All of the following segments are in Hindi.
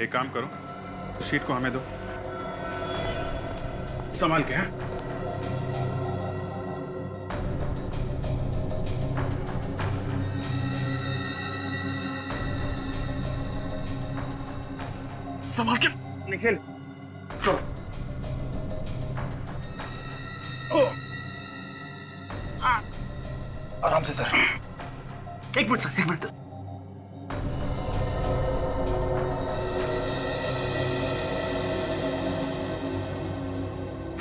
एक काम करो, शीट को हमें दो, संभाल के। हैं संभाल के। निखिल सो आराम से सर। एक मिनट सर, एक मिनट।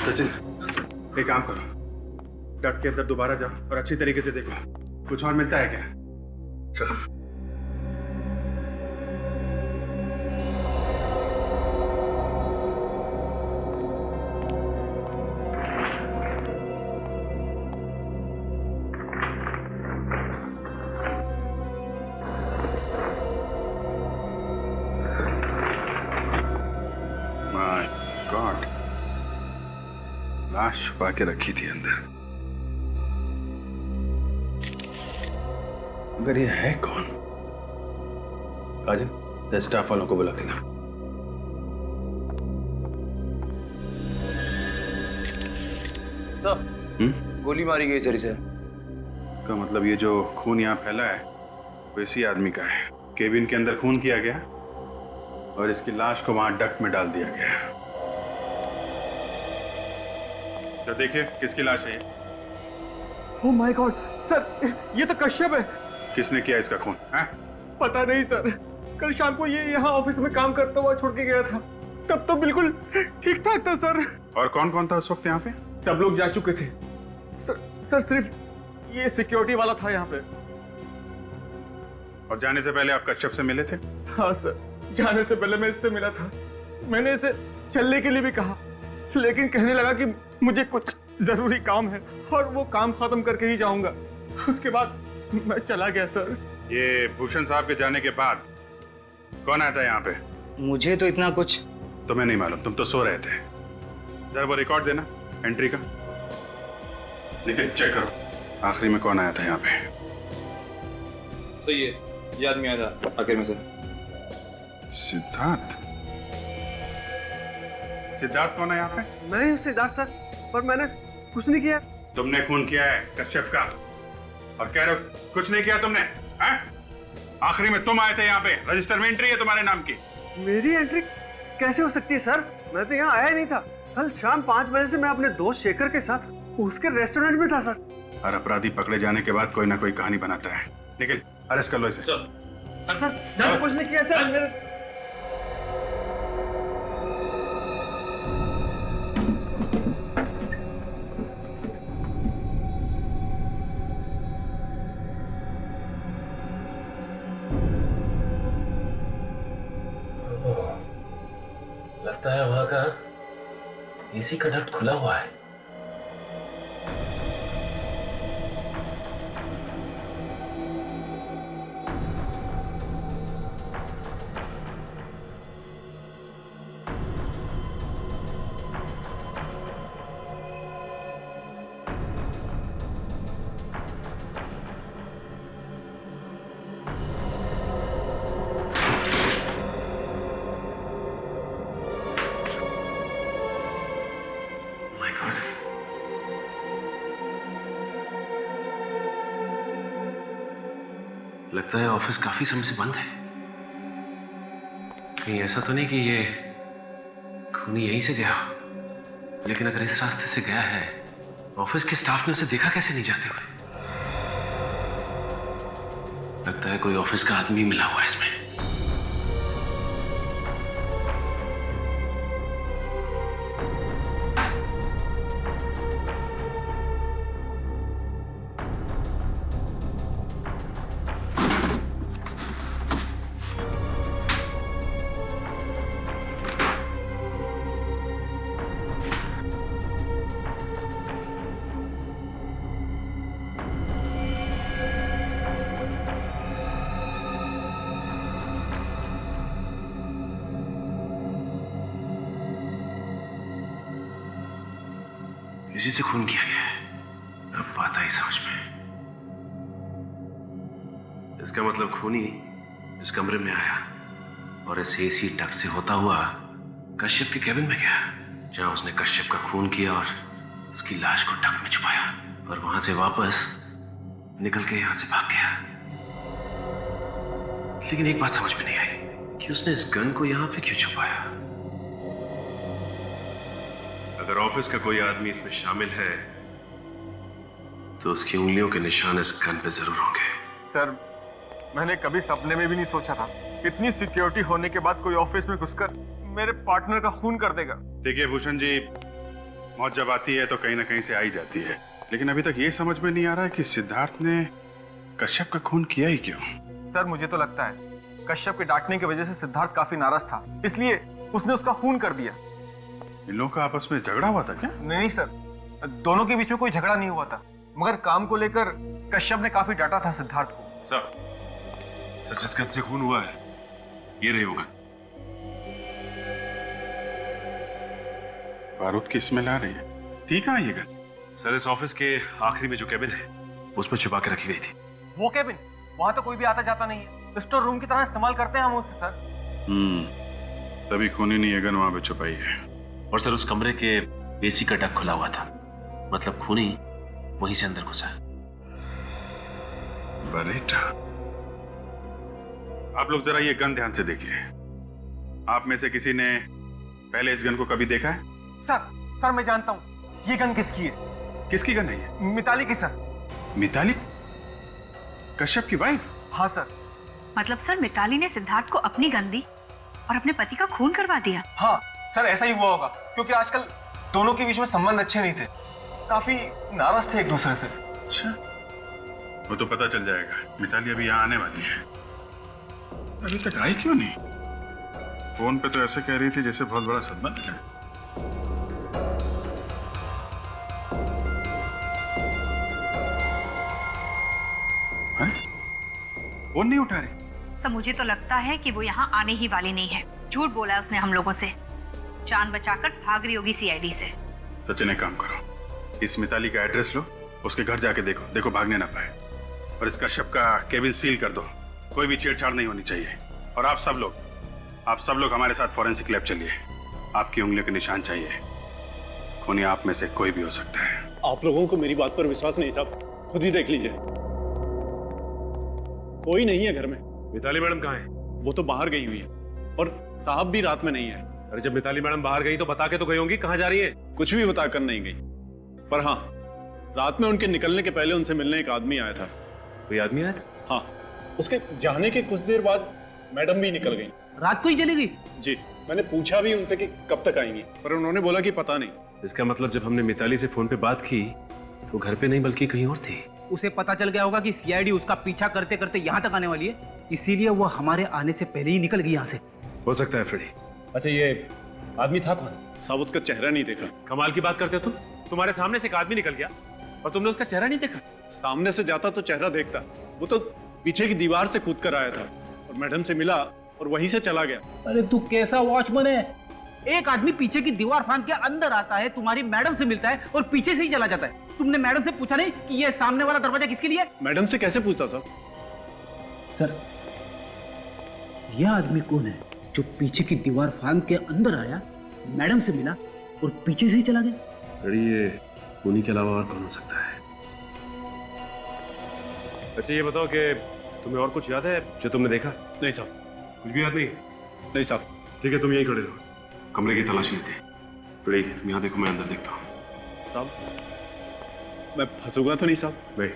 सचिन, एक काम करो, डट के अंदर दोबारा जाओ और अच्छी तरीके से देखो कुछ और मिलता है क्या। चलो। माय गॉड, लाश छुपा के रखी थी अंदर। अगर ये है कौन? काजल, स्टाफ वालों को बुला के ला। गोली मारी गई सर इसे। का मतलब ये जो खून यहाँ फैला है वो इसी आदमी का है। केबिन के अंदर खून किया गया और इसकी लाश को वहां डक्ट में डाल दिया गया। तो देखिए किसकी लाश है ये? ओह माय गॉड सर, ये तो कश्यप है। किसने किया इसका खून? पता नहीं सर, कल शाम को ये यहाँ ऑफिस में काम करता हुआ छोड़ के गया था, तब तो बिल्कुल ठीक ठाक था सर। और कौन कौन था उस वक्त यहाँ पे? सब लोग जा चुके थे सर, सिर्फ ये सिक्योरिटी वाला था यहाँ पे। और जाने से पहले आप कश्यप से मिले थे? हाँ सर, जाने से पहले मैं इससे मिला था। मैंने इसे चलने के लिए भी कहा, लेकिन कहने लगा कि मुझे कुछ जरूरी काम है और वो काम खत्म करके ही जाऊंगा। उसके बाद मैं चला गया सर। ये भूषण साहब के जाने के बाद कौन आया था यहाँ पे? मुझे तो इतना कुछ तुम्हें नहीं मालूम, तुम तो सो रहे थे। जरा वो रिकॉर्ड देना एंट्री का। लेकिन चेक करो आखिरी में कौन आया था यहाँ पे। सही है, ये आदमी आया था आखिर में सर। सिद्धार्थ? सिद्धार्थ कौन है यहाँ पे? मैं हूँ सिद्धार्थ सर, पर मैंने कुछ नहीं किया। तुमने खून किया है कश्यप का और कह रहे हो कुछ नहीं किया तुमने? हैं? आखिरी में तुम आए थे यहाँ पे, रजिस्टर में एंट्री है तुम्हारे नाम की। मेरी एंट्री कैसे हो सकती है सर? मैं तो यहाँ आया नहीं था। कल शाम 5 बजे से मैं अपने दोस्त शेखर के साथ उसके रेस्टोरेंट में था सर। हर अपराधी पकड़े जाने के बाद कोई ना कोई कहानी बनाता है। निखिल, अरेस्ट कर लो इसे। सर मैंने कुछ नहीं किया सर। मेरे लगता है वहां का एसी का डक्ट खुला हुआ है। लगता है ऑफिस काफी समय से बंद है। कहीं ऐसा तो नहीं कि ये खूनी यहीं से गया हो? लेकिन अगर इस रास्ते से गया है, ऑफिस के स्टाफ ने उसे देखा कैसे नहीं जाते हुए? लगता है कोई ऑफिस का आदमी मिला हुआ है इसमें। इसी से खून किया गया है। अब बात आई समझ में। इसका मतलब खूनी इस कमरे में आया और इस एसी डक्ट से होता हुआ कश्यप के केबिन में गया, जहां उसने कश्यप का खून किया और उसकी लाश को डक्ट में छुपाया, और वहां से वापस निकल के यहां से भाग गया। लेकिन एक बात समझ में नहीं आई कि उसने इस गन को यहां पे क्यों छुपाया। अगर ऑफिस का कोई आदमी इसमें शामिल है तो उसकी उंगलियों के निशान इस गन पे जरूर होंगे। सर, मैंने कभी सपने में भी नहीं सोचा था इतनी सिक्योरिटी होने के बाद कोई ऑफिस में घुसकर मेरे पार्टनर का खून कर देगा। देखिए भूषण जी, मौत जब आती है तो कहीं ना कहीं से आई जाती है, लेकिन अभी तक ये समझ में नहीं आ रहा है कि सिद्धार्थ ने कश्यप का खून किया ही क्यों। सर, मुझे तो लगता है कश्यप के डांटने की वजह से सिद्धार्थ काफी नाराज था, इसलिए उसने उसका खून कर दिया। इन लोगों का आपस में झगड़ा हुआ था क्या? नहीं सर, दोनों के बीच में कोई झगड़ा नहीं हुआ था, मगर काम को लेकर कश्यप ने काफी डांटा था सिद्धार्थ को। सर जिस गन से खून हुआ है ये रही होगा। बारूद की स्मेल आ रही है। ठीक है ये गन। सर, इस ऑफिस के आखिरी में जो केबिन है उसमें छिपा के रखी गई थी। वो केबिन, वहां तो कोई भी आता जाता नहीं है, स्टोर रूम की तरह इस्तेमाल करते हैं हम उसे सर। तभी खूनी ने ये गन वहां पे छुपाई है। और सर, उस कमरे के एसी का डक खुला हुआ था, मतलब खूनी वहीं से अंदर घुसा। बरेटा, आप लोग जरा ये गन ध्यान से देखिए। आप में से किसी ने पहले इस गन को कभी देखा है? सर मैं जानता हूँ ये गन किसकी है। किसकी गन है ये? मिताली की सर। मिताली? कश्यप की वाइफ? हाँ सर। मतलब सर, मिताली ने सिद्धार्थ को अपनी गन दी और अपने पति का खून करवा दिया। हाँ सर, ऐसा ही हुआ होगा, क्योंकि आजकल दोनों के बीच में संबंध अच्छे नहीं थे, काफी नाराज थे एक दूसरे से। अच्छा, वो तो पता चल जाएगा। मिताली अभी यहाँ आने वाली है। अभी तक आई क्यों नहीं? फोन पे तो ऐसे कह रही थी जैसे बहुत बड़ा सदमा लगा है। फोन नहीं उठा रही। सर, मुझे तो लगता है कि वो यहाँ आने ही वाली नहीं है। झूठ बोला है उसने हम लोगों से, जान बचाकर भाग रही होगी सीआईडी से। सचिन, एक काम करो, इस मिताली का एड्रेस लो, उसके घर जाके देखो भागने ना पाए, और इस कश्यप का केबिन सील कर दो। कोई भी छेड़छाड़ नहीं होनी चाहिए। और आप सब लोग हमारे साथ फॉरेंसिक लैब चलिए। आपकी उंगलियों के निशान चाहिए। खूनी आप में से कोई भी हो सकता है। आप लोगों को मेरी बात पर विश्वास नहीं साहब, खुद ही देख लीजिए। कोई नहीं है घर में। मिताली मैडम कहाँ है? वो तो बाहर गई हुई है, और साहब भी रात में नहीं है। अरे जब मिताली मैडम बाहर गई तो बता के तो गई होंगी कहाँ जा रही है। कुछ भी बताकर नहीं गई, पर हाँ, रात में उनके निकलने के पहले उनसे मिलने एक आदमी आया था। कोई आदमी आया था? हाँ, उसके जाने के कुछ देर बाद मैडम भी निकल गई। रात को ही चली गई? जी, मैंने पूछा भी उनसे कि कब तक आएंगी, पर उन्होंने बोला कि पता नहीं। इसका मतलब जब हमने मिताली से फोन पे बात की तो घर पे नहीं बल्कि कहीं और थी। उसे पता चल गया होगा कि सीआईडी उसका पीछा करते करते यहाँ तक आने वाली है, इसीलिए वो हमारे आने से पहले ही निकल गई यहाँ से। हो सकता है फ्रेडी। अच्छा, ये आदमी था कौन? साहब, उसका चेहरा नहीं देखा। कमाल की बात करते हो तुम। तुम्हारे सामने से एक आदमी निकल गया और तुमने उसका चेहरा नहीं देखा? सामने से जाता तो चेहरा देखता, वो तो पीछे की दीवार से कूद कर आया था और मैडम से मिला और वहीं से चला गया। अरे तू कैसा वॉचमैन है? एक आदमी पीछे की दीवार फांद के अंदर आता है, तुम्हारी मैडम से मिलता है और पीछे से ही चला जाता है। तुमने मैडम से पूछा नहीं कि ये सामने वाला दरवाजा किसके लिए है? मैडम से कैसे पूछता साहब? सर, यह आदमी कौन है जो पीछे की दीवार फांद के अंदर आया, मैडम से मिला और पीछे से ही चला गया? फ्रेडी, ये खूनी के अलावा और कौन हो सकता है? अच्छा, ये बताओ कि तुम्हें और कुछ याद है जो तुमने देखा? नहीं साहब। कुछ भी याद नहीं? नहीं साहब। ठीक है, तुम यहीं खड़े रहो, कमरे की तलाशी लेते हैं। फ्रेडी, तुम यहाँ देखो, मैं अंदर देखता हूँ। साहब, मैं फंसूंगा तो नहीं साहब? नहीं।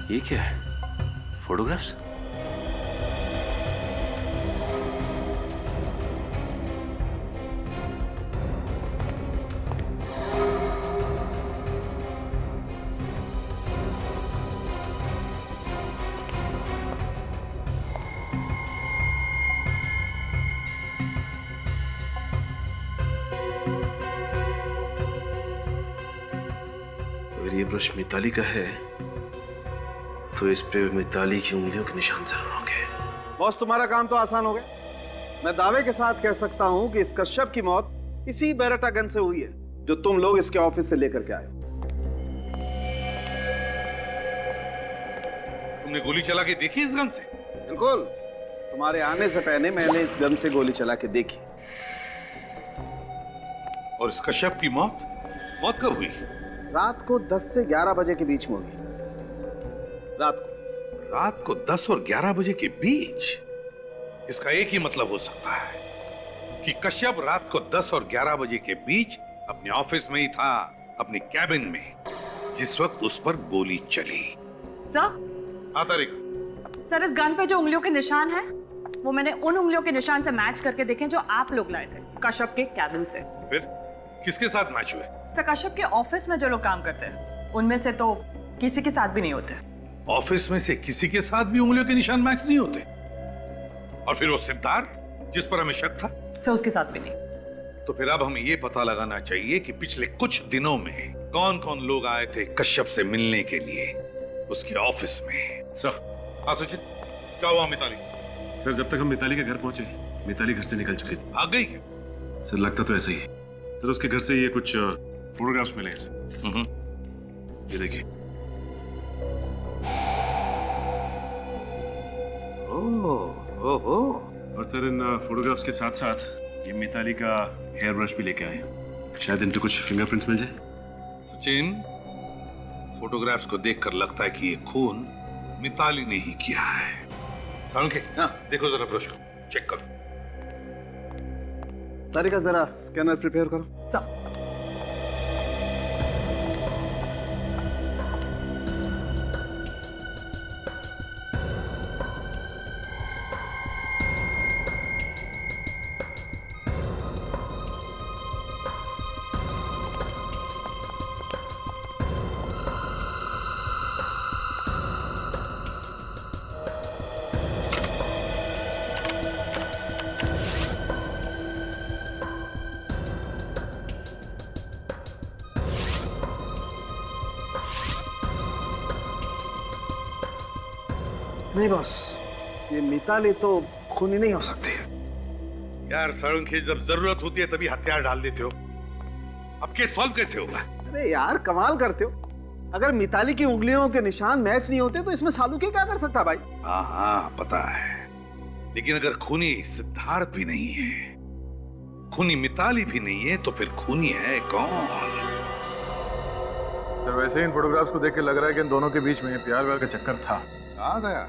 ये क्या है? फोटोग्राफ्स? ये ब्रश मिताली का है तो इस पे मिताली की उंगलियों के निशान जरूर होंगे। बॉस, तुम्हारा काम तो आसान हो गया। मैं दावे के साथ कह सकता हूं कि इस कश्यप की मौत इसी बेरेटा गन से हुई है जो तुम लोग इसके ऑफिस से लेकर के आए हो। तुमने गोली चला के देखी इस गन से? बिल्कुल, तुम्हारे आने से पहले मैंने इस गन से गोली चला के देखी। और इस कश्यप की मौत मौत कब हुई? रात को 10 से 11 बजे के बीच में हुई। रात को 10 और 11 बजे के बीच? इसका एक ही मतलब हो सकता है कि कश्यप रात को 10 और 11 बजे के बीच अपने ऑफिस में ही था, अपने कैबिन में, जिस वक्त उस पर गोली चली। सर? हाँ तारिक। सर, इस गन पे जो उंगलियों के निशान हैं, वो मैंने उन उंगलियों के निशान से मैच करके देखे जो आप लोग लाए थे कश्यप के कैबिन से। फिर किसके साथ मैच हुए? सर, कश्यप के ऑफिस में जो लोग काम करते हैं उनमें से तो किसी के साथ भी नहीं होते। ऑफिस में से किसी के साथ भी उंगलियों के निशान मैच नहीं होते? और फिर वो सिद्धार्थ जिस पर हमें शक था? सर, उसके साथ भी नहीं। तो फिर अब हमें ये पता लगाना चाहिए कि पिछले कुछ दिनों में कौन कौन लोग आए थे कश्यप से मिलने के लिए उसके ऑफिस में। सर। हाँ सचिन, क्या हुआ मिताली? सर, जब तक हम मिताली के घर पहुंचे मिताली घर से निकल चुकी थी। भाग गई क्या? सर, लगता तो ऐसा ही है। सर, उसके घर से ये कुछ फोटोग्राफ्स मिले हैं सर। ये देखिए। ओहो। और सर, इन फोटोग्राफ्स के साथ साथ ये मिताली का हेयर ब्रश भी लेके आए हैं। शायद इन पे कुछ फिंगरप्रिंट्स मिल जाए। सचिन, फोटोग्राफ्स को देखकर लगता है कि ये खून मिताली ने ही किया है। सालुंखे, देखो जरा ब्रश को, चेक करो। तारिका, जरा स्कैनर प्रिपेयर करो। सर, नहीं बॉस, ये मिताली तो खूनी नहीं हो सकती। यार सालुंखे, जब जरूरत होती है तभी हथियार डाल देते हो। अब केस सॉल्व कैसे होगा? अरे यार, कमाल करते हो। अगर मिताली की उंगलियों के निशान मैच नहीं होते तो इसमें सालुके क्या कर सकता भाई? हाँ पता है, लेकिन अगर खूनी सिद्धार्थ भी नहीं है, खूनी मिताली भी नहीं है, तो फिर खूनी है कौन? सर, वैसे इन फोटोग्राफ्स को देख के लग रहा है कि इन दोनों के बीच में प्यार व्यार का चक्कर था। हाँ दया।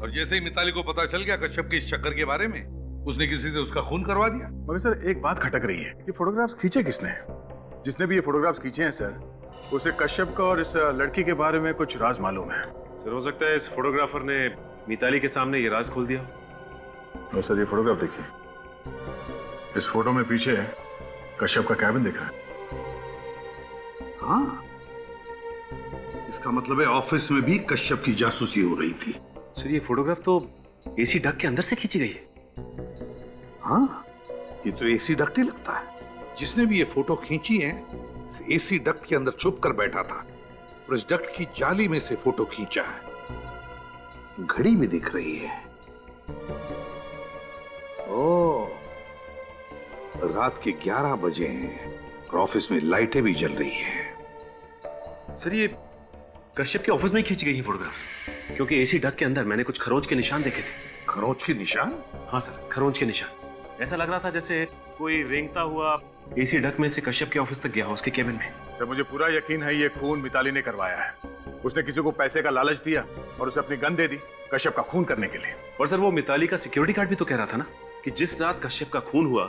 और जैसे ही मिताली को पता चल गया कश्यप के इस चक्कर के बारे में, उसने किसी से उसका खून करवा दिया। मगर सर, एक बात खटक रही है, ये फोटोग्राफ्स खींचे किसने? जिसने भी ये फोटोग्राफ्स खींचे हैं सर, उसे कश्यप का और इस लड़की के बारे में कुछ राज मालूम है। सर, हो सकता है इस फोटोग्राफर ने मिताली के सामने ये राज खोल दिया। तो सर, ये फोटोग्राफ देखिए। इस फोटो में पीछे कश्यप का कैबिन दिख रहा है। हाँ, इसका मतलब है ऑफिस में भी कश्यप की जासूसी हो रही थी। सर, ये फोटोग्राफ तो एसी डक के अंदर से खींची गई है। हाँ, ये तो एसी डक्ट ही लगता है। जिसने भी ये फोटो खींची है, एसी डक्ट के अंदर छुप कर बैठा था और इस डक्ट की जाली में से फोटो खींचा है। घड़ी भी दिख रही है। ओह, रात के 11 बजे हैं और ऑफिस में लाइटें भी जल रही है। सर, ये कश्यप के ऑफिस में ही खींची गई है फोटोग्राफ, क्योंकि एसी डक के अंदर मैंने कुछ खरोंच के निशान देखे थे। खरोंच के निशान? हाँ सर, खरोंच के निशान। ऐसा लग रहा था जैसे कोई रेंगता हुआ एसी डक में से कश्यप के ऑफिस तक गया हो, उसके केबिन में। सर, मुझे पूरा यकीन है ये खून मिताली ने करवाया है। उसने किसी को पैसे का लालच दिया और उसे अपनी गन दे दी कश्यप का खून करने के लिए। और सर, वो मिताली का सिक्योरिटी गार्ड भी तो कह रहा था ना कि जिस रात कश्यप का खून हुआ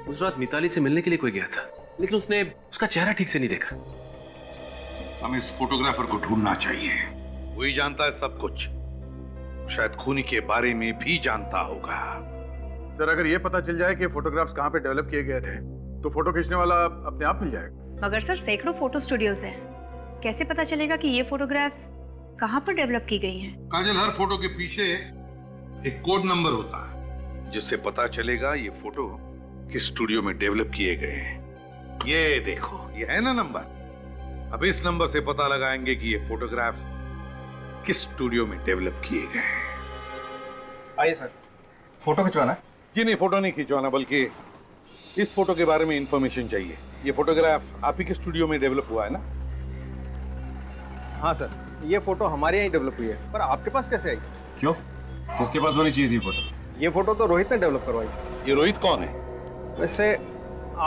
उस रात मिताली से मिलने के लिए कोई गया था, लेकिन उसने उसका चेहरा ठीक से नहीं देखा। हमें इस फोटोग्राफर को ढूंढना चाहिए। वही जानता है सब कुछ, शायद खूनी के बारे में भी जानता होगा। सर, अगर ये पता चल जाए कि फोटोग्राफ्स कहाँ पे डेवलप किए गए थे तो फोटो खींचने वाला अपने आप मिल जाएगा। मगर सर, सैकड़ों फोटो स्टूडियोज हैं, कैसे पता चलेगा कि ये फोटोग्राफ्स कहाँ पर डेवलप की गई हैं? काजल, हर फोटो के पीछे एक कोड नंबर होता है जिससे पता चलेगा ये फोटो किस स्टूडियो में डेवलप किए गए हैं। ये देखो, ये है ना नंबर। अब इस नंबर से पता लगाएंगे कि ये फोटोग्राफ्स किस स्टूडियो में डेवलप किए गए हैं। आइए सर, फोटो खिंचवाना है? जी नहीं, फोटो नहीं खिंचवाना, बल्कि इस फोटो के बारे में इंफॉर्मेशन चाहिए। ये फोटोग्राफ आप ही के स्टूडियो में डेवलप हुआ है ना? हाँ सर, ये फोटो हमारे यहाँ डेवलप हुई है, पर आपके पास कैसे आई? क्यों? किसके पास होनी चाहिए थी फोटो? ये फोटो तो रोहित ने डेवलप करवाई। ये रोहित कौन है? वैसे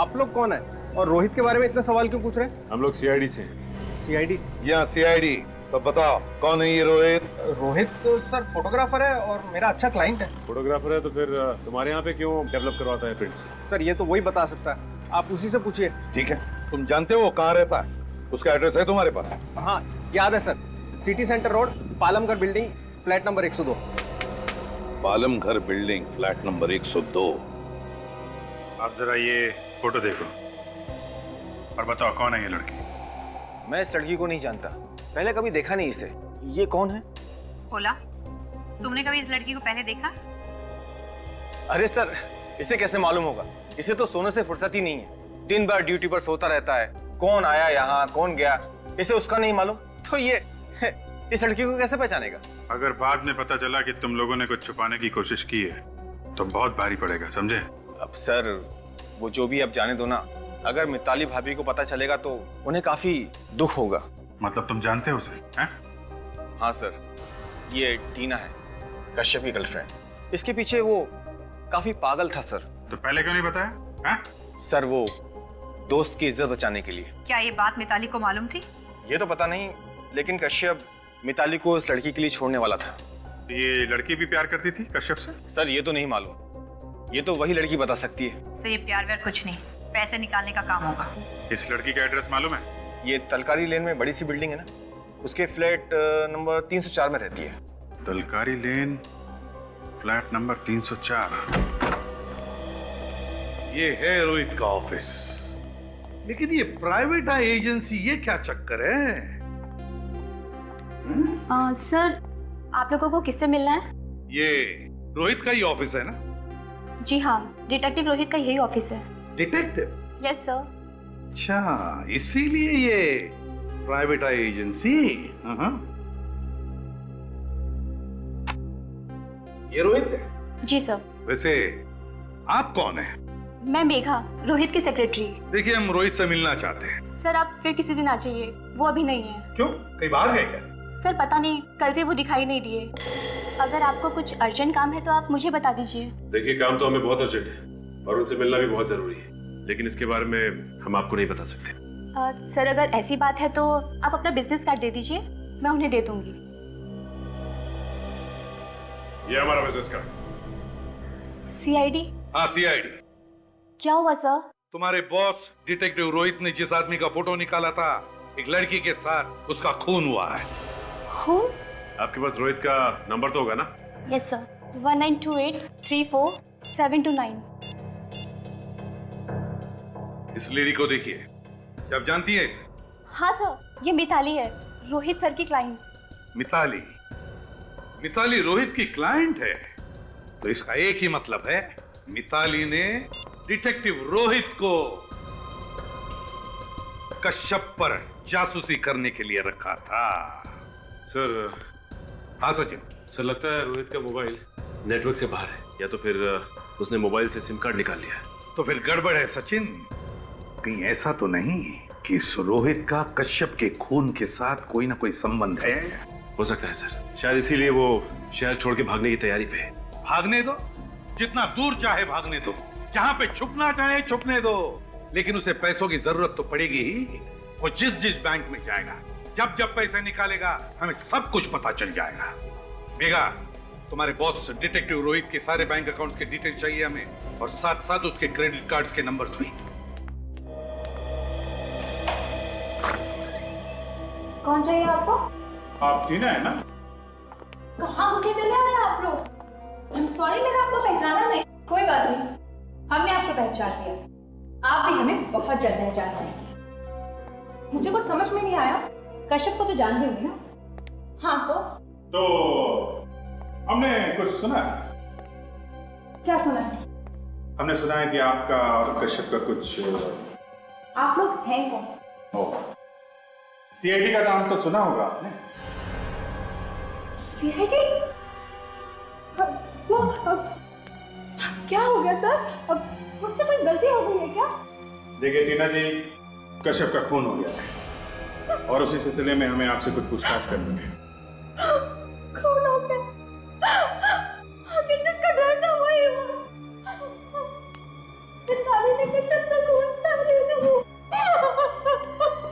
आप लोग कौन है और रोहित के बारे में इतने सवाल क्यों पूछ रहे हैं? हम लोग सीआईडी से हैं। सीआईडी? जी हाँ, सीआईडी। तो बताओ कौन है ये रोहित? रोहित तो सर फोटोग्राफर है और मेरा अच्छा क्लाइंट है। फोटोग्राफर है तो फिर तुम्हारे यहाँ पे क्यों डेवलप करवाता है प्रिंट्स? सर ये तो वही बता सकता है, आप उसी से पूछिए। ठीक है, तुम जानते हो वो कहाँ रहता है? उसका एड्रेस है तुम्हारे पास? हाँ याद है sir, city centre road, Palamghar building, flat number 102। Palamghar building, flat number 102। आप जरा ये फोटो देखो और बताओ कौन है ये लड़की? मैं इस लड़की को नहीं जानता, पहले कभी देखा नहीं इसे। ये कौन है? बोला, तुमने कभी इस लड़की को पहले देखा? अरे सर, इसे कैसे मालूम होगा? इसे तो सोने से फुर्सत ही नहीं है, दिन भर ड्यूटी पर सोता रहता है। कौन आया यहाँ, कौन गया, इसे उसका नहीं मालूम, तो ये इस लड़की को कैसे पहचानेगा? अगर बाद में पता चला कि तुम लोगों ने कुछ छुपाने की कोशिश की है तो बहुत भारी पड़ेगा, समझे? अब सर, वो जो भी अब जाने दो ना, अगर मिताली भाभी को पता चलेगा तो उन्हें काफी दुख होगा। मतलब तुम जानते हो उसे? हैं? हाँ सर, ये टीना है, कश्यप की गर्लफ्रेंड। इसके पीछे वो काफी पागल था सर। तो पहले क्यों नहीं बताया? हैं? सर वो दोस्त की इज्जत बचाने के लिए। क्या ये बात मिताली को मालूम थी? ये तो पता नहीं, लेकिन कश्यप मिताली को इस लड़की के लिए छोड़ने वाला था। तो ये लड़की भी प्यार करती थी कश्यप से? सर ये तो नहीं मालूम, ये तो वही लड़की बता सकती है। सर ये प्यार व्यार कुछ नहीं, पैसे निकालने का काम होगा। इस लड़की का एड्रेस मालूम है? ये तलकारी लेन में बड़ी सी बिल्डिंग है ना, उसके फ्लैट नंबर 304 में रहती है। तलकारी लेन, फ्लैट नंबर 304। ये है रोहित का ऑफिस। लेकिन ये प्राइवेट एजेंसी, ये क्या चक्कर है? सर, आप लोगों को किससे मिलना है? ये रोहित का ही ऑफिस है ना? जी हाँ, डिटेक्टिव रोहित का यही ऑफिस है। डिटेक्टिव? Yes sir. अच्छा, इसीलिए ये प्राइवेट एजेंसी। हाँ। ये रोहित है? जी सर। वैसे आप कौन है? मैं मेघा, रोहित की सेक्रेटरी। देखिए, हम रोहित से मिलना चाहते हैं। सर आप फिर किसी दिन आ जाइए, वो अभी नहीं है। क्यों, कहीं बाहर गए क्या? सर पता नहीं, कल से वो दिखाई नहीं दिए। अगर आपको कुछ अर्जेंट काम है तो आप मुझे बता दीजिए। देखिए, काम तो हमें बहुत अर्जेंट है और उनसे मिलना भी बहुत जरूरी है, लेकिन इसके बारे में हम आपको नहीं बता सकते। सर अगर ऐसी बात है तो आप अपना बिजनेस कार्ड दे दीजिए, मैं उन्हें दे दूंगी। ये हमारा बिजनेस कार्ड। सीआईडी? हाँ, सीआईडी। क्या हुआ सर? तुम्हारे बॉस डिटेक्टिव रोहित ने जिस आदमी का फोटो निकाला था एक लड़की के साथ, उसका खून हुआ है। खून? आपके पास रोहित का नंबर तो होगा ना? Yes sir, 1928347229। इस लेडी को देखिए, जब जानती है इसे? हाँ सर, ये मिताली है, रोहित सर की क्लाइंट। मिताली? मिताली रोहित की क्लाइंट है? तो इसका एक ही मतलब है, मिताली ने डिटेक्टिव रोहित को कश्यप पर जासूसी करने के लिए रखा था। सर। हाँ सचिन? सर लगता है रोहित का मोबाइल नेटवर्क से बाहर है, या तो फिर उसने मोबाइल से सिम कार्ड निकाल लिया। तो फिर गड़बड़ है सचिन। कहीं ऐसा तो नहीं कि इस रोहित का कश्यप के खून के साथ कोई ना कोई संबंध है? हो सकता है सर, शायद इसीलिए वो शहर छोड़ के भागने की तैयारी पे है। भागने दो, जितना दूर चाहे भागने दो, जहां पे छुपना चाहे छुपने दो, लेकिन उसे पैसों की जरूरत तो पड़ेगी ही। वो जिस जिस बैंक में जाएगा, जब जब पैसे निकालेगा, हमें सब कुछ पता चल जाएगा। मेघा, तुम्हारे बॉस डिटेक्टिव रोहित के सारे बैंक अकाउंट्स के डिटेल चाहिए हमें, और साथ साथ उसके क्रेडिट कार्ड्स के नंबर्स भी। कौन चाहिए आपको? आप टीना है ना? कहाँ घुसे चले आए आप लोग? I'm sorry, मैंने आपको पहचाना नहीं। कोई बात नहीं, हमने आपको पहचान लिया, आप भी हमें बहुत जल्द पहचान पाएंगे। मुझे कुछ समझ में नहीं आया। कश्यप को तो जानते होंगे ना? हाँ तो हमने कुछ सुना है। क्या सुना है? हमने सुना है कि आपका और कश्यप का कुछ। आप लोग हैं कौन? सीआईडी का नाम तो सुना होगा आपने। सीआईडी? वो क्या हो गया सर? अब मुझसे कोई गलती हो गई है क्या? देखिए टीना जी, कश्यप का खून हो गया है और उसी सिलसिले में हमें आपसे कुछ पूछताछ करनी है। खून हो गया? आखिर जिसका डर था वही हुआ। मिताली ने कश्यप का खून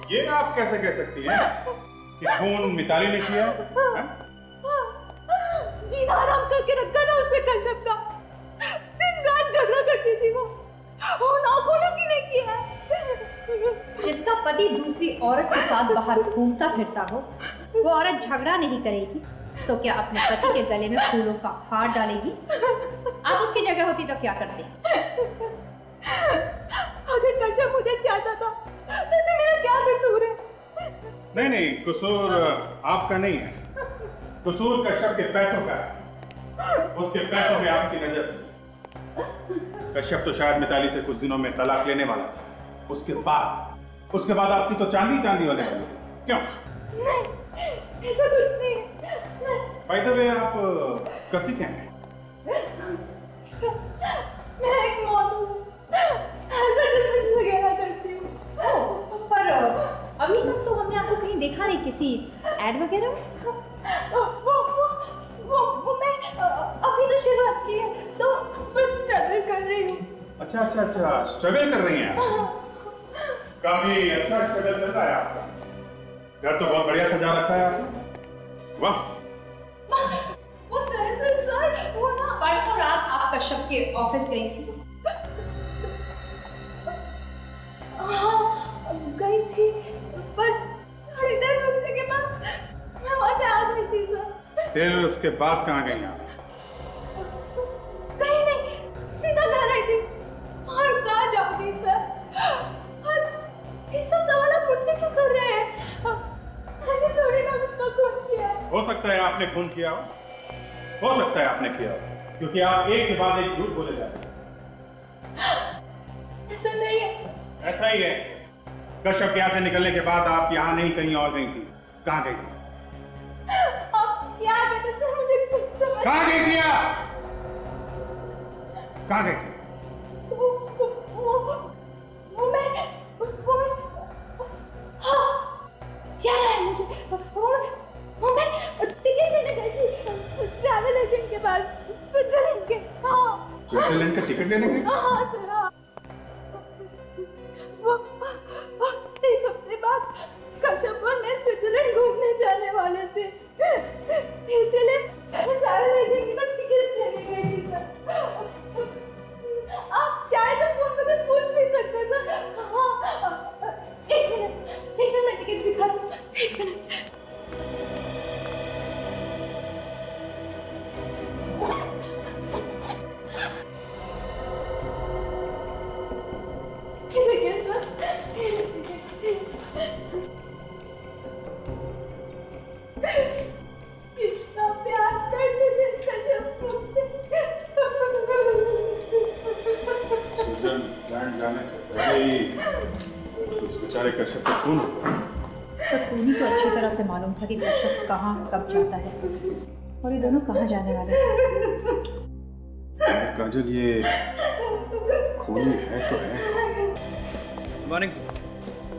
ये आप कैसे कह सकती हैं कि खून मिताली ने किया है? जीना हराम करके रखा था उससे कश्यप का। दिन रात झगड़ा करती थी वो ना खून उसी ने किया है। जिसका पति दूसरी औरत के साथ बाहर घूमता फिरता हो, वो औरत झगड़ा नहीं करेगी तो क्या अपने पति के गले में फूलों का हार डालेगी? आप उसकी जगह होती तो क्या करती? अगर कश्यप मुझे चाहता था तो इसमें मेरा क्या कसूर है? नहीं नहीं, कसूर आपका नहीं है, कसूर कश्यप के पैसों का है। उसके पैसों में आपकी नजर थी। कश्यप तो शायद मिताली से कुछ दिनों में तलाक लेने वाला था। उसके बाद आपकी तो चांदी चांदी होने वाली थी। क्यों? नहीं, ऐसा कुछ नहीं। बाय द वे, आप करती क्या हैं? मैं एक मॉडल हूँ, एडवर्टाइजमेंट वगैरह करती हूँ। पर अभी तक तो हमने आपको कहीं देखा नहीं किसी एड वगैरह में। वो मैं अभी तो शुरुआत की है तो बस स्ट्रगल कर रही हूँ। अच्छा, स्ट्रगल कर रही हैं आप। काफी अच्छा स्ट्रगल चल रहा है आपका। घर तो बहुत बढ़िया सजा रखा है आपने। वाह। वो दरअसल सर वो ना परसों रात आप कश्यप के ऑफिस गई थी। हाँ गई थी, पर थोड़ी देर रुकने के बाद मैं वहाँ से आ गई थी सर। फिर उसके बाद कहाँ गई आप? कहीं नहीं, सीधा घर आई थी। और कहाँ जाऊंगी सर? और ये सब सवाल आप मुझसे क्यों कर रहे हैं? मैंने थोड़ी ना उसका खून किया है। हो सकता है आपने खून किया हो सकता है आपने किया हो, क्योंकि आप एक के बाद एक झूठ बोले जाते हैं। ऐसा नहीं है सर। ऐसा ही है। कश्यप के यहाँ से निकलने के बाद आप यहाँ नहीं कहीं और गई थी। कहाँ गई थी? आप क्या कहते हैं सर? मुझे कुछ समझ। कहाँ गई थी आप? कहाँ गई थी? वो मैं हाँ याद आया मुझे। वो मैं टिकट लेने गई थी ट्रैवल एजेंट के पास, स्विट्जरलैंड के। हाँ, स्विट्जरलैंड का टिकट लेने गई? हाँ सर। हाँ, वो एक हफ्ते बाद कश्यप और मैं स्विट्जरलैंड घूमने जाने वाले थे, इसलिए ट्रैवल एजेंट के पास टिकट लेने गई थी सर। आप चाहे तो फोन पर पूछ भी सकते हैं सर। हाँ, एक मिनट मैं टिकट दिखा दूँ। एक मिनट। कितना प्यार करते थे कश्यप मुझसे। स्विट्जरलैंड जाने से पहले ही उस बेचारे कश्यप का खून हो गया। सबको उन्हीं को अच्छी तरह से मालूम था कि कश्यप कहाँ कब जाता है और ये दोनों कहाँ जाने वाले हैं। काजल, ये खून है तो है। Good morning.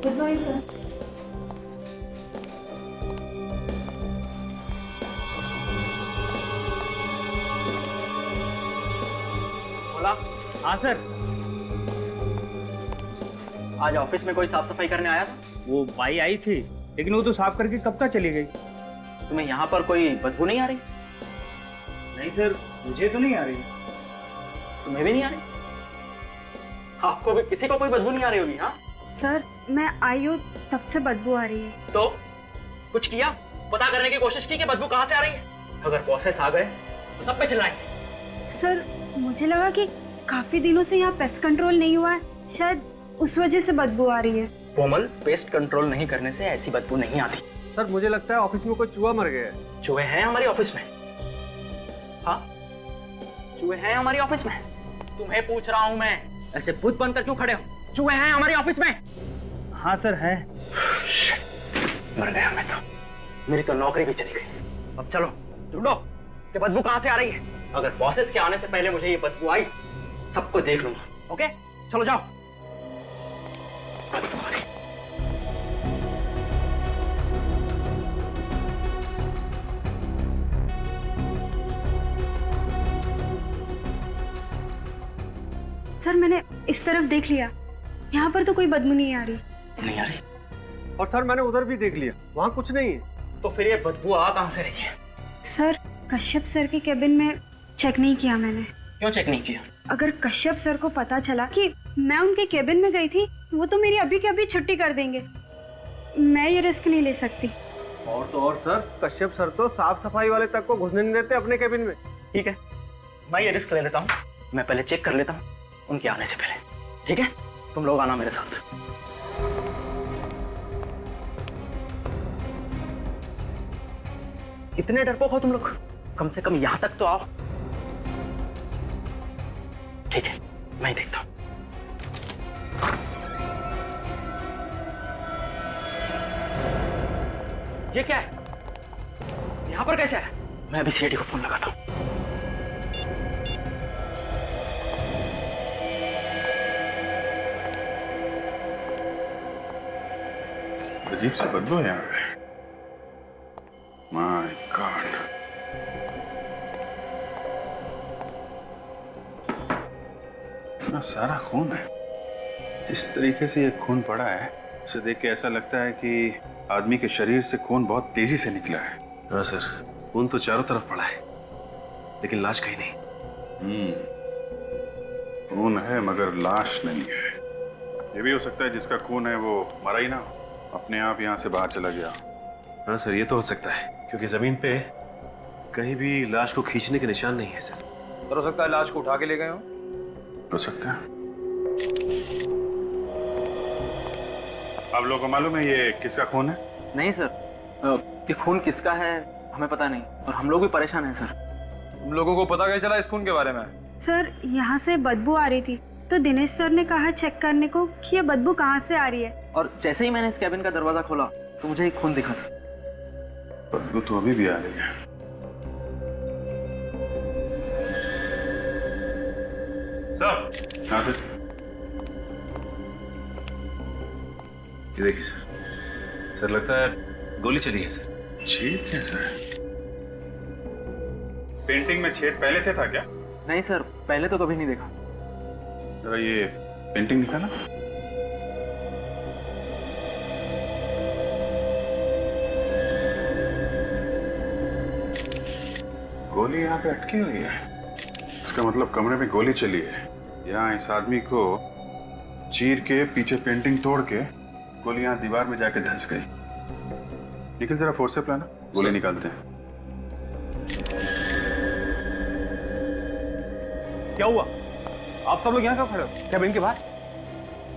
Good morning sir. बोला? हाँ सर। आज ऑफिस में कोई साफ सफाई करने आया था? वो बाई आई थी, लेकिन वो तो साफ करके कब का चली गई। तुम्हें यहाँ पर कोई बदबू नहीं आ रही? नहीं सर, मुझे तो नहीं आ रही। तुम्हें भी नहीं आ रही? आपको भी किसी को कोई बदबू नहीं आ रही होगी? हाँ सर, मैं आई हूँ तब से बदबू आ रही है। तो कुछ किया, पता करने की कोशिश की कि बदबू कहाँ से आ रही है? अगर बॉसेस आ गए तो सब पे चिल्लाएंगे। सर, मुझे लगा कि काफी दिनों से यहाँ पेस्ट कंट्रोल नहीं हुआ है, शायद उस वजह से बदबू आ रही है। कोमल, पेस्ट कंट्रोल नहीं करने से ऐसी बदबू नहीं आती। सर, मुझे लगता है ऑफिस में कोई चूहा मर गया है। चूहे हैं हमारे ऑफिस में? हाँ, चूहे हैं हमारी ऑफिस में। तुम्हें पूछ रहा हूं मैं, ऐसे भूत बनकर क्यों खड़े हो? चूहे हैं हमारी ऑफिस में? हाँ सर, है। मर गया मैं तो, मेरी तो नौकरी भी चली गई। अब चलो ढूंढो कि बदबू कहां से आ रही है। अगर बॉसेस के आने से पहले मुझे ये बदबू आई, सबको देख लूंगा। ओके चलो जाओ। सर मैंने इस तरफ देख लिया, यहाँ पर तो कोई बदबू नहीं आ रही। नहीं आ रही? और सर मैंने उधर भी देख लिया, वहां कुछ नहीं है। तो फिर ये बदबू आ कहां से रही है? सर कश्यप सर के केबिन में चेक नहीं किया मैंने। क्यों चेक नहीं किया? अगर कश्यप सर को पता चला कि मैं उनके केबिन में गई थी, वो तो मेरी अभी के अभी छुट्टी कर देंगे। मैं ये रिस्क नहीं ले सकती। और तो और सर, कश्यप सर तो साफ सफाई वाले तक को घुसने नहीं देते अपने केबिन में। ठीक है, मैं ये रिस्क ले लेता हूँ। मैं पहले चेक कर लेता हूँ उनके आने से पहले। ठीक है, तुम लोग आना मेरे साथ। इतने डरपोक हो तुम लोग, कम से कम यहां तक तो आओ। ठीक है, मैं ही देखता हूं। ये क्या है? यहां पर कैसे है? मैं अभी सीआईडी को फोन लगाता हूं। अजीब सी बदबू है यहाँ पे। My God. इतना सारा खून है। जिस तरीके से ये खून पड़ा है, उसे देख के ऐसा लगता है कि आदमी के शरीर से खून बहुत तेजी से निकला है। हाँ सर, खून तो चारों तरफ पड़ा है, लेकिन लाश कहीं नहीं। खून है मगर लाश नहीं है। ये भी हो सकता है जिसका खून है वो मरा ही ना, अपने आप यहाँ से बाहर चला गया। हाँ सर, ये तो हो सकता है, क्योंकि जमीन पे कहीं भी लाश को खींचने के निशान नहीं है सर। हो सकता है लाश को उठा के ले गए हो सकता है। आप लोगों को मालूम है ये किसका खून है? नहीं सर, ये खून किसका है हमें पता नहीं, और हम लोग भी परेशान हैं सर। तुम लोगों को पता कैसे चला इस खून के बारे में? सर यहाँ से बदबू आ रही थी, तो दिनेश सर ने कहा चेक करने को कि ये बदबू कहाँ से आ रही है। और जैसे ही मैंने इस कैबिन का दरवाजा खोला तो मुझे एक खून दिखा सर। बदबू तो अभी भी आ रही है। सर, हाँ सर। ये देखिए सर, सर लगता है गोली चली है सर। छेद कैसा है? पेंटिंग में छेद पहले से था क्या? नहीं सर, पहले तो कभी नहीं देखा। जरा ये पेंटिंग निकाला। गोली यहाँ पे अटकी हुई है। इसका मतलब कमरे में गोली चली है। यहाँ इस आदमी को चीर के पीछे पेंटिंग तोड़ के गोली यहाँ दीवार में जाके धंस गई। निकल जरा फोर्स से प्लान, गोली निकालते हैं। क्या हुआ? आप सब लोग यहाँ क्यों खड़े हो? कैबिन के बाहर?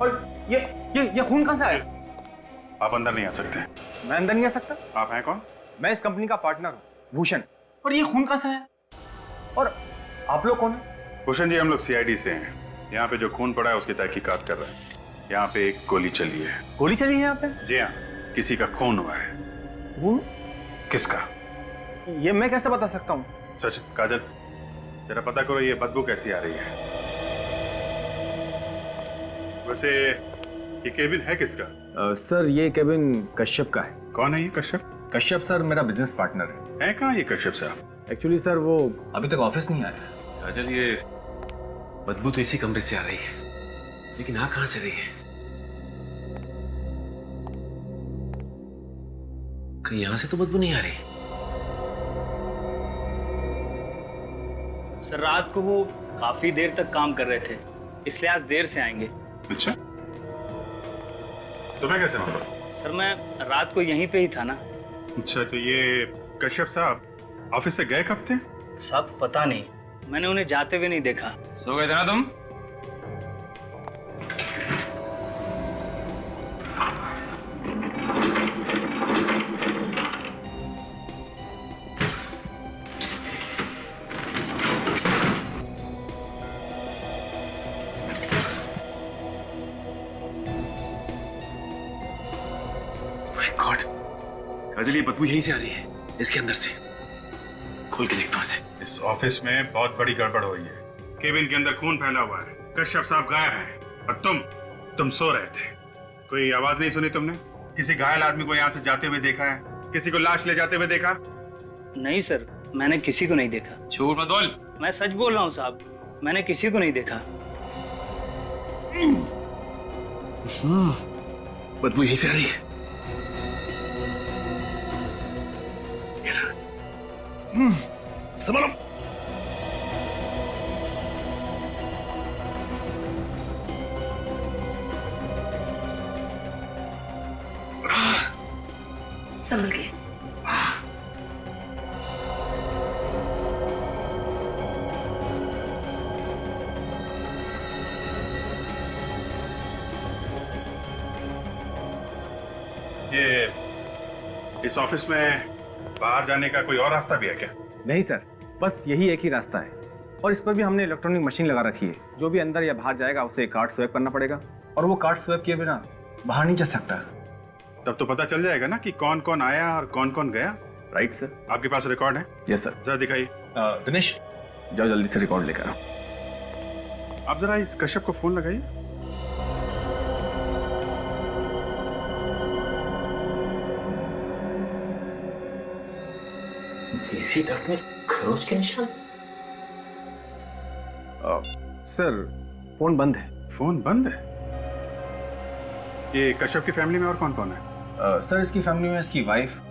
और ये खून कहाँ से आया? आप अंदर नहीं आ सकते। मैं अंदर नहीं आ सकता? आप हैं कौन? मैं इस कंपनी का पार्टनर हूँ, भूषण। और ये खून कहाँ से है? और आप लोग कौन है? भूषण जी, हम लोग सीआईडी से हैं। यहाँ पे जो खून पड़ा है उसकी तहकीकात कर रहे हैं। यहाँ पे एक गोली चली है। गोली चली है यहाँ पे? जी हाँ, किसी का खून हुआ है। खून? किसका? ये मैं कैसे बता सकता हूँ? सच काजल, जरा पता करो ये बदबू कैसी आ रही है। वैसे ये केबिन है किसका? सर ये केबिन कश्यप का है। कौन है ये कश्यप? कश्यप सर मेरा बिजनेस पार्टनर है कहाँ ये कश्यप साहब? एक्चुअली सर वो अभी तक ऑफिस नहीं आया। काजल, ये बदबू तो इसी कमरे से आ रही है, लेकिन आ कहां से रही है? कहीं यहां से तो बदबू नहीं आ रही। सर रात को वो काफी देर तक काम कर रहे थे, इसलिए आज देर से आएंगे। अच्छा, तुम्हें कैसे मालूम? सर मैं रात को यहीं पे ही था ना। अच्छा, तो ये कश्यप साहब ऑफिस से गए कब थे? साहब पता नहीं, मैंने उन्हें जाते हुए नहीं देखा। सो गए थे ना तुम? माय गॉड, राजन, ये बदबू यहीं से आ रही है, इसके अंदर से। खोल के देखता हूँ इसे। इस ऑफिस में बहुत बड़ी गड़बड़ हो रही है। केबिन के अंदर खून फैला हुआ है, कश्यप साहब गायब हैं और तुम सो रहे थे। कोई आवाज नहीं सुनी तुमने? किसी घायल आदमी को यहाँ से जाते हुए देखा है? किसी को लाश ले जाते हुए देखा? नहीं सर, मैंने किसी को नहीं देखा। झूठ मत बोल। मैं सच बोल रहा हूँ साहब, मैंने किसी को नहीं देखा। बदबू यहीं से आ रही है। संभालो। संभल के। ये इस ऑफिस में बाहर जाने का कोई और रास्ता भी है क्या? नहीं सर, बस यही एक ही रास्ता है और इस पर भी हमने इलेक्ट्रॉनिक मशीन लगा रखी है। जो भी अंदर या बाहर जाएगा उसे कार्ड स्वैप करना पड़ेगा और वो कार्ड स्वैप किए बिना बाहर नहीं जा सकता। तब तो पता चल जाएगा ना कि कौन कौन आया और कौन कौन गया। Right sir. आपके पास रिकॉर्ड है? Yes sir. जरा दिखाइए। दिनेश, जाओ जल्दी से रिकॉर्ड लेकर आओ। आप जरा इस कश्यप को फोन लगाइए। इसी डक में खरोच के निशान। सर, फोन बंद है। फोन बंद है? ये कश्यप की फैमिली में और कौन कौन है? सर, इसकी फैमिली में इसकी वाइफ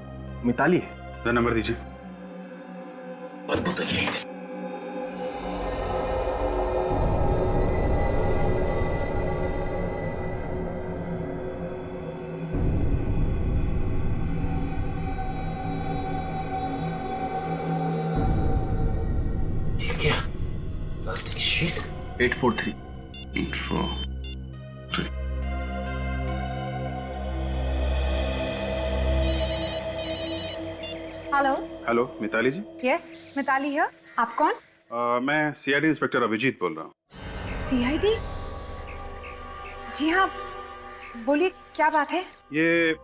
मिताली है। जरा नंबर दीजिए। बदबू तो यहीं से। ये क्या? Plastic sheet. 843। 843। Hello. Hello, Mitali ji. Yes, Mitali है। आप कौन? मैं सीआईडी इंस्पेक्टर अभिजीत बोल रहा हूँ। सीआईडी? जी हाँ, बोलिए क्या बात है? ये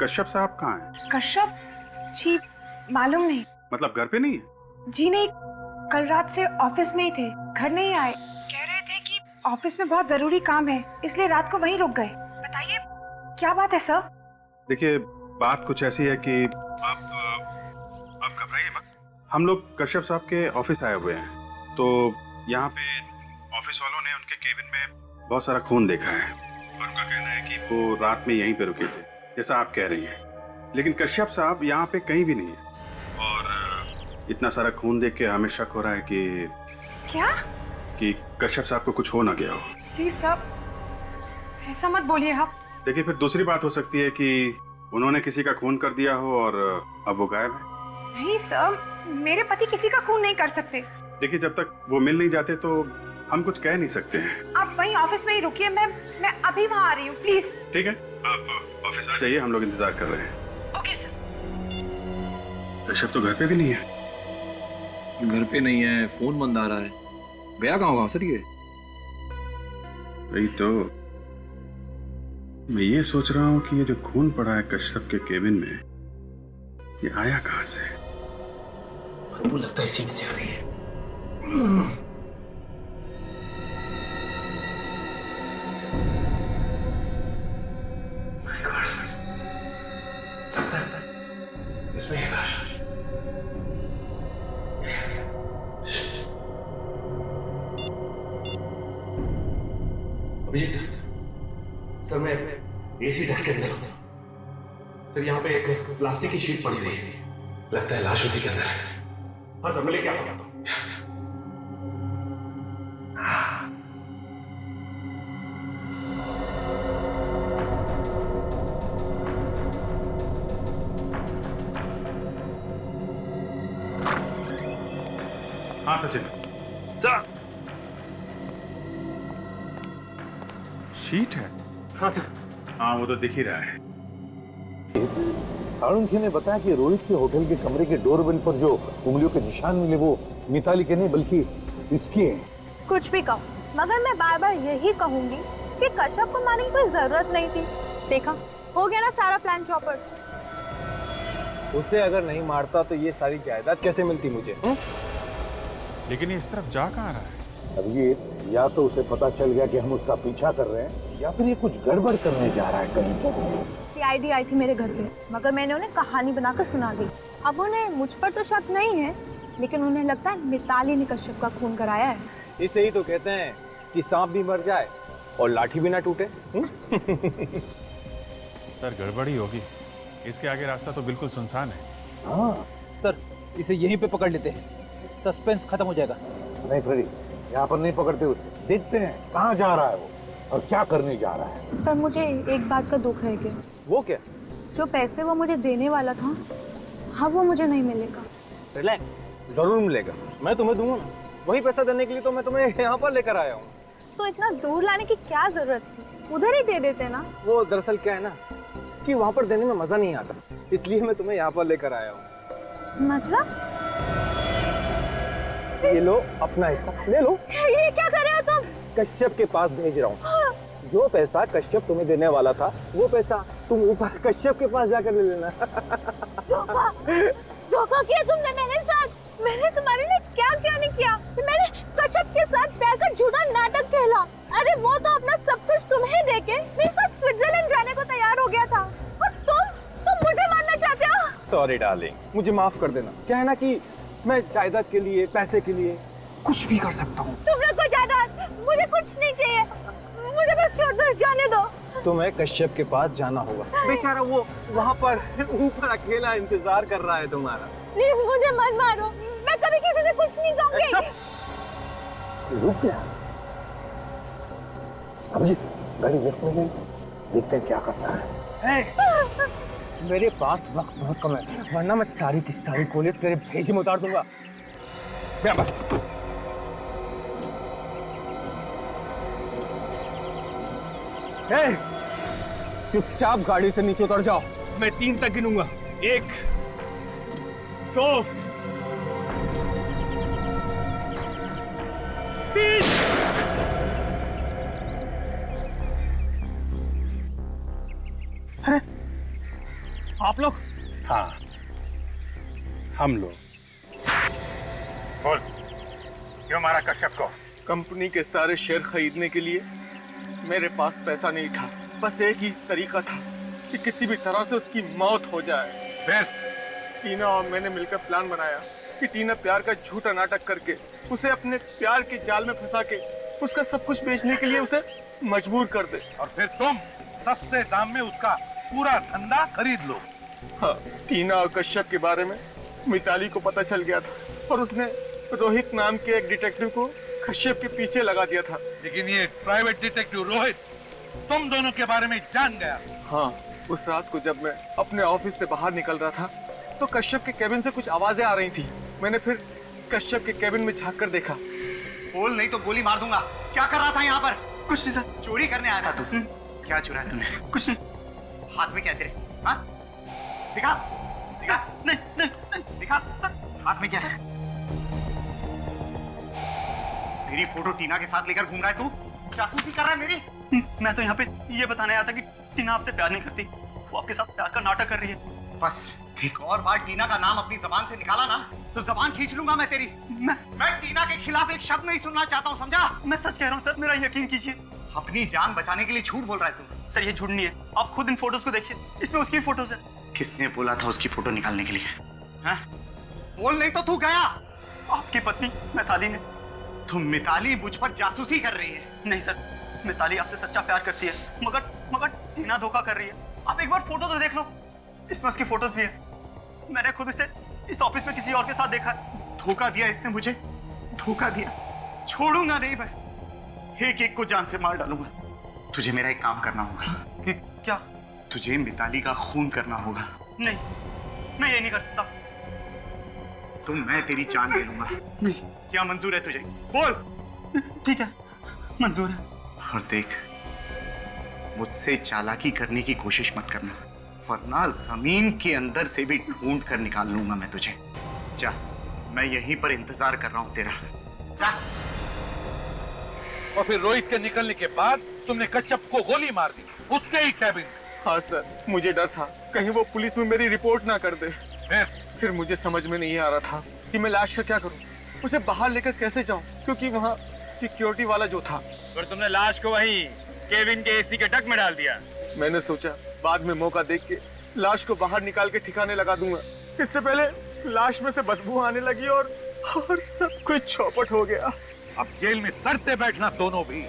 कश्यप साहब कहाँ हैं? कश्यप जी, मालूम नहीं। मतलब घर पे नहीं है? जी नहीं, कल रात से ऑफिस में ही थे, घर नहीं आए। कह रहे थे कि ऑफिस में बहुत जरूरी काम है, इसलिए रात को वहीं रुक गए। बताइए क्या बात है सर? देखिए, बात कुछ ऐसी है कि आप घबराइए मत। हम लोग कश्यप साहब के ऑफिस आए हुए हैं, तो यहाँ पे ऑफिस वालों ने उनके केबिन में बहुत सारा खून देखा है और उनका कहना है कि वो रात में यहीं पे रुके थे, जैसा आप कह रही हैं। लेकिन कश्यप साहब यहाँ पे कहीं भी नहीं है और इतना सारा खून देख के हमें शक हो रहा है कि कश्यप साहब को कुछ हो ना गया हो। प्लीज सर, ऐसा मत बोलिए आप। देखिए, फिर दूसरी बात हो सकती है कि उन्होंने किसी का खून कर दिया हो और अब वो गायब है। नहीं सर, मेरे पति किसी का खून नहीं कर सकते। देखिए, जब तक वो मिल नहीं जाते तो हम कुछ कह नहीं सकते हैं। आप वहीं ऑफिस में ही रुकिए, मैं अभी वहाँ आ रही हूँ, प्लीज। ठीक है, आप ऑफिस आ जाइए, हम लोग इंतजार कर रहे हैं। Okay sir. कश्यप तो घर पे भी नहीं है। घर पे नहीं है, फोन बंद आ रहा है। गया कहाँ सर ये? वही तो मैं ये सोच रहा हूँ कि ये जो खून पड़ा है कश्यप के केबिन में, ये आया कहाँ से? बदबू लगता है इसी में से आ रही है। इसमें है लाश। अभिजीत सर, मैं एसी ढक के अंदर हूं सर। यहाँ पे एक प्लास्टिक की शीट पड़ी हुई है, लगता है लाश उसी के अंदर है। हाँ सर, मैं लेके आता हूँ। हाँ सचिन। सर, शीट है? हाँ सर। हाँ, वो तो दिख ही रहा है। साळुंखे ने बताया कि रोहित के होटल के कमरे के डोरबेल पर जो उंगलियों के निशान मिले वो मिताली के नहीं बल्कि इसके हैं। कुछ भी कहो, मगर मैं बार बार यही कहूंगी कि कश्यप को मारने की कोई जरूरत नहीं थी। देखा, हो गया ना सारा प्लान चौपट। उसे अगर नहीं मारता तो ये सारी जायदाद कैसे मिलती मुझे? लेकिन ये इस तरफ जा कहाँ रहा है? अब ये या तो उसे पता चल गया कि हम उसका पीछा कर रहे हैं या फिर ये कुछ गड़बड़ करने जा रहा है कहीं तो। सीआईडी आई थी मेरे घर पे, मगर मैंने उन्हें कहानी बनाकर सुना दी। अब उन्हें मुझ पर तो शक नहीं है, लेकिन उन्हें लगता है मिताली ने कश्यप का खून कराया है। इसे ही तो कहते हैं कि सांप भी मर जाए और लाठी भी ना टूटे। सर गड़बड़ी होगी, इसके आगे रास्ता तो बिल्कुल सुनसान है। हाँ सर इसे यहीं पे पकड़ लेते हैं, सस्पेंस खत्म हो जाएगा। नहीं फ्रेडी, यहाँ पर नहीं पकड़ते उसे, देखते हैं कहाँ जा रहा है वो और क्या करने जा रहा है। पर मुझे एक बात का दुख है कि वो क्या? जो पैसे वो मुझे देने वाला था, अब वो मुझे नहीं मिलेगा। रिलैक्स, जरूर मिलेगा, मैं तुम्हें दूंगा ना। वही पैसा देने के लिए तो मैं तुम्हें यहाँ पर लेकर आया हूँ। तो इतना दूर लाने की क्या जरूरत थी, उधर ही दे देते ना। वो दरअसल क्या है ना कि वहाँ पर देने में मजा नहीं आता, इसलिए मैं तुम्हें यहाँ पर लेकर आया हूँ। मतलब? ये लो अपना हिस्सा ले लो। ये क्या कर रहे हो तुम? कश्यप के पास भेज रहा हूँ। जो पैसा कश्यप तुम्हें देने वाला था, वो पैसा तुम ऊपर कश्यप के पास जाकर ले लेना। धोखा किया तुमने मेरे साथ। मैंने तुम्हारे लिए क्या क्या नहीं किया। मैंने कश्यप के साथ प्यार का झूठा नाटक खेला। अरे वो तो अपना सब कुछ तुम्हें देके मेरे साथ स्विट्जरलैंड जाने को तैयार हो गया था, और तुम मुझे मारना चाहते हो। सॉरी डार्लिंग, मुझे माफ कर देना। क्या है ना कि मैं जायदाद के लिए, पैसे के लिए कुछ भी कर सकता हूँ। तुम लोग को जायदाद, मुझे कुछ नहीं चाहिए। मुझे बस छोड़ दो, जाने दो। तुम्हें कश्यप के पास जाना होगा। बेचारा वो वहाँ पर ऊपर अकेला इंतजार कर रहा है तुम्हारा। प्लीज मुझे मत मारो, मैं कभी किसी से कुछ नहीं कहूँगी। रुक गया। अभिजीत, गाड़ी लिफ्ट में गई, देखते हैं क्या करता है। मेरे पास वक्त बहुत कम है, वरना मैं सारी की सारी गोली तेरे भेजे में उतार दूंगा। चुपचाप गाड़ी से नीचे उतर जाओ, मैं 3 तक गिनूंगा। 1 2 3। अरे आप लोग? हाँ हम लोग। बोल, क्यों मारा कश्यप को? कंपनी के सारे शेयर खरीदने के लिए मेरे पास पैसा नहीं था। बस एक ही तरीका था कि किसी भी तरह से उसकी मौत हो जाए। फिर टीना और मैंने मिलकर प्लान बनाया कि टीना प्यार का झूठा नाटक करके उसे अपने प्यार के जाल में फंसा के उसका सब कुछ बेचने के लिए उसे मजबूर कर दे। और फिर तुम सस्ते दाम में उसका पूरा धंधा खरीद लो। हाँ, टीना और कश्यप के बारे में मिताली को पता चल गया था और उसने रोहित नाम के एक डिटेक्टिव को कश्यप के पीछे लगा दिया था। लेकिन ये प्राइवेट डिटेक्टिव रोहित तुम दोनों के बारे में जान गया। हाँ, उस रात को जब मैं अपने ऑफिस से बाहर निकल रहा था तो कश्यप के केबिन से कुछ आवाजें आ रही थी। मैंने फिर कश्यप के केबिन में झांक कर देखा। बोल नहीं तो गोली मार दूंगा। क्या कर रहा था यहाँ पर? कुछ नहीं सर। चोरी करने आया था तू? क्या चुराया तूने? कुछ नहीं। हाथ में क्या तेरे? हाँ? दिखा, दिखा। नहीं, नहीं, नहीं, दिखा सर। हाथ में क्या है? मेरी फोटो टीना के साथ लेकर घूम रहा है तू? जासूसी कर रहा है मेरी? मैं तो यहाँ पे ये बताने आया था कि टीना आपसे प्यार नहीं करती, वो आपके साथ प्यार का नाटक कर रही है। बस एक और बार टीना का नाम अपनी जबान से निकाला ना तो जबान खींच लूंगा मैं तेरी। मैं टीना के खिलाफ एक शब्द नहीं सुनना चाहता हूँ, समझा? मैं सच कह रहा हूँ सर, मेरा यकीन कीजिए। अपनी जान बचाने के लिए झूठ बोल रहा है तू। सर ये झूठ नहीं है, आप खुद इन फोटोज को देखिए, इसमें उसकी फोटोज है। किसने बोला था उसकी फोटो निकालने के लिए? हाँ? बोल नहीं तो तू गया। आपकी पत्नी मिताली ने। तुम मिताली मुझ पर जासूसी कर रही है? नहीं सर, मिताली आपसे सच्चा प्यार करती है, मगर टीना धोखा कर रही है। आप एक बार फोटो तो देख लो, इसमें उसकी फोटोज भी है। मैंने खुद इसे इस ऑफिस में किसी और के साथ देखा है। धोखा दिया इसने मुझे, धोखा दिया। छोड़ूंगा नहीं मैं, एक एक को जान से मार डालूंगा। तुझे मेरा एक काम करना होगा। कि क्या? तुझे मिताली का खून करना होगा। नहीं, मैं ये नहीं कर सकता। तो मैं तेरी जान ले लूंगा। नहीं। क्या मंजूर है तुझे? बोल। ठीक है, मंजूर है। और देख, मुझसे चालाकी करने की कोशिश मत करना, वरना जमीन के अंदर से भी ढूंढ कर निकाल लूंगा मैं तुझे। जा, मैं यहीं पर इंतजार कर रहा हूं तेरा। जा। और फिर रोहित के निकलने के बाद तुमने कश्यप को गोली मार दी उसके ही कैबिन में। हाँ सर, मुझे डर था कहीं वो पुलिस में मेरी रिपोर्ट ना कर दे। फिर मुझे समझ में नहीं आ रहा था कि मैं लाश का क्या करूं, उसे बाहर लेकर कैसे जाऊं, क्योंकि वहां सिक्योरिटी वाला जो था। फिर तुमने लाश को वहीं केबिन के एसी के डक में डाल दिया। मैंने सोचा बाद में मौका देख के लाश को बाहर निकाल के ठिकाने लगा दूंगा। इससे पहले लाश में से बदबू आने लगी और सब कुछ चौपट हो गया। अब जेल में सड़ते बैठना दोनों भी।